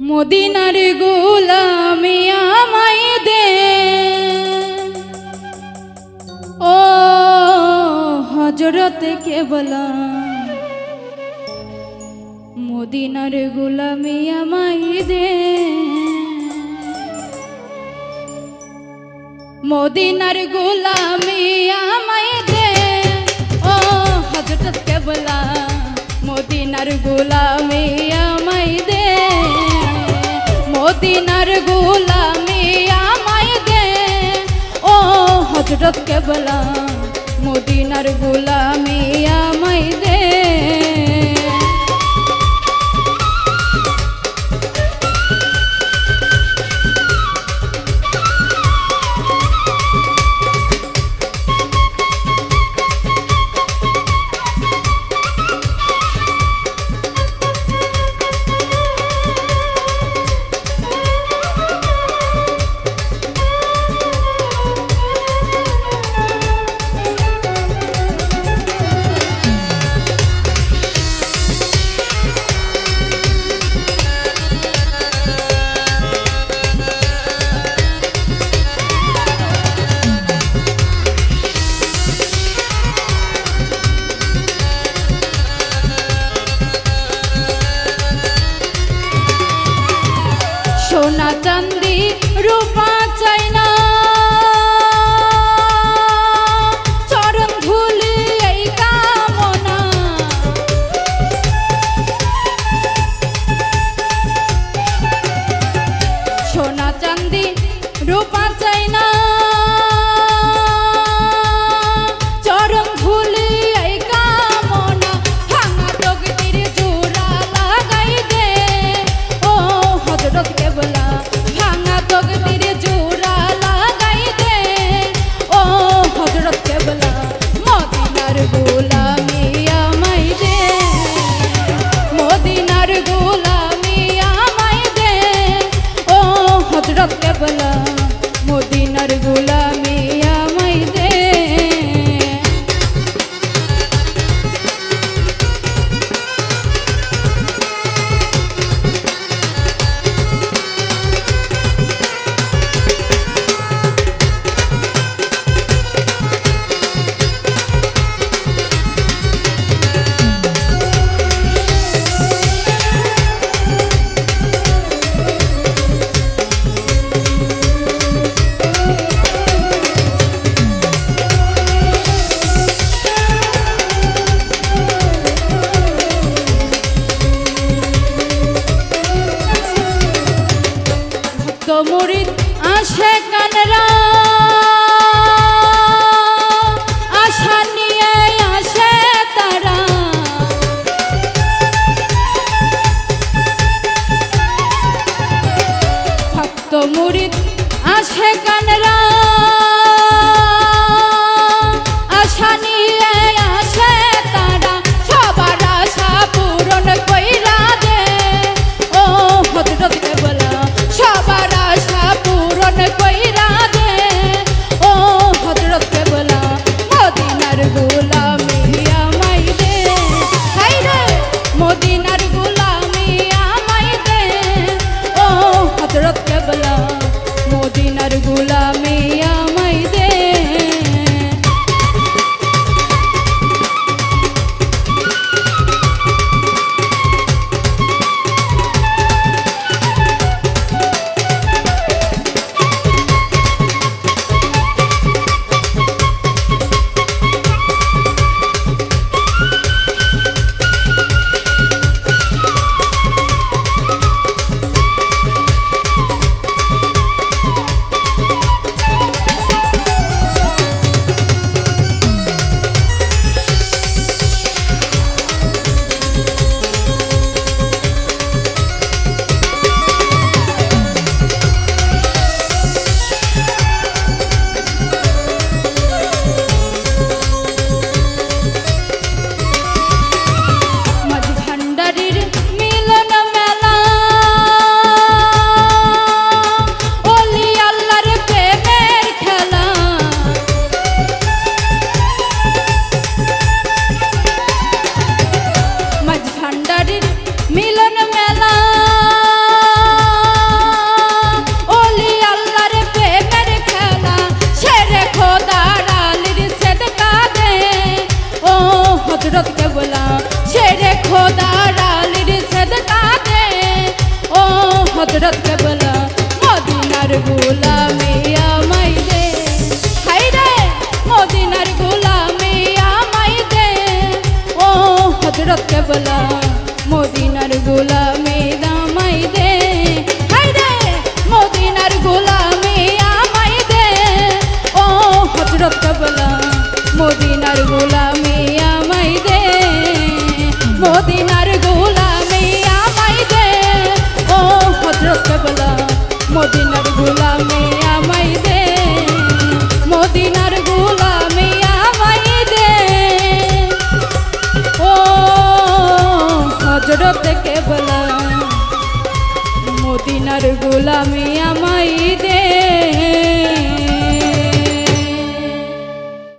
মদিনার গোলামি আমায় দে ও হযরত কেবলা মদিনার গোলামি আমায় দে মদিনার গোলামি আমায় দে ও হযরত কেবলা মদিনার গোলামি আমায় দে মদিনার গোলামি আমায় দে ও হযরত কেবলা মদিনার গোলামি আমায় দে সোনা চাঁদি রূপা চাই না চরণ ধুলি এই কামনা সোনা চাঁদি রূপা চাই না চরণ ধুলি এই কামনা ভাঙা তকদির জোড়া লাগাই দে ও হযরত কেবলা ভাঙা তকদির জোড়া লাগাই দে ও হযরত কেবলা মদিনার গোলামি আমায় দে মদিনার গোলামি আমায় দে ও হযরত কেবলা মদিনার গোলামি আমায় দে মুরিদ আসে কানরা আশা নিয়ে আসে তারা ভক্ত মুরিদ আসে কানরা আশা নিয়ে আসে তারা সবার আশা পূরণ কইরা দে ও হযরত কেবলা সবার আশা পূরণ কইরা দে ও হযরত কেবলা মদিনার গোলামি আমায় দে হায় রে মদিনার গোলামি আমায় দে ও হযরত কেবলা মদিনার গোলামি আমায় দে হজরত কেবলা শেরে খোদার আলীর সদকা দে ও হজরত কেবলা মদিনার গোলামি আমায় দে হায় রে মদিনার গোলামি আমায় দে ও হজরত কেবলা মদিনার গোলামি আমায় দে হায় রে মদিনার গোলামি আমায় দে ও হজরত কেবলা মদিনার গোলামি আমায় দে মদিনার গোলামি আমায় দে ও হযরত কেবলা মদিনার গোলামি আমায় দে মদিনার গোলামি আমায় দে ও হযরত কেবলা মদিনার গোলামি আমায়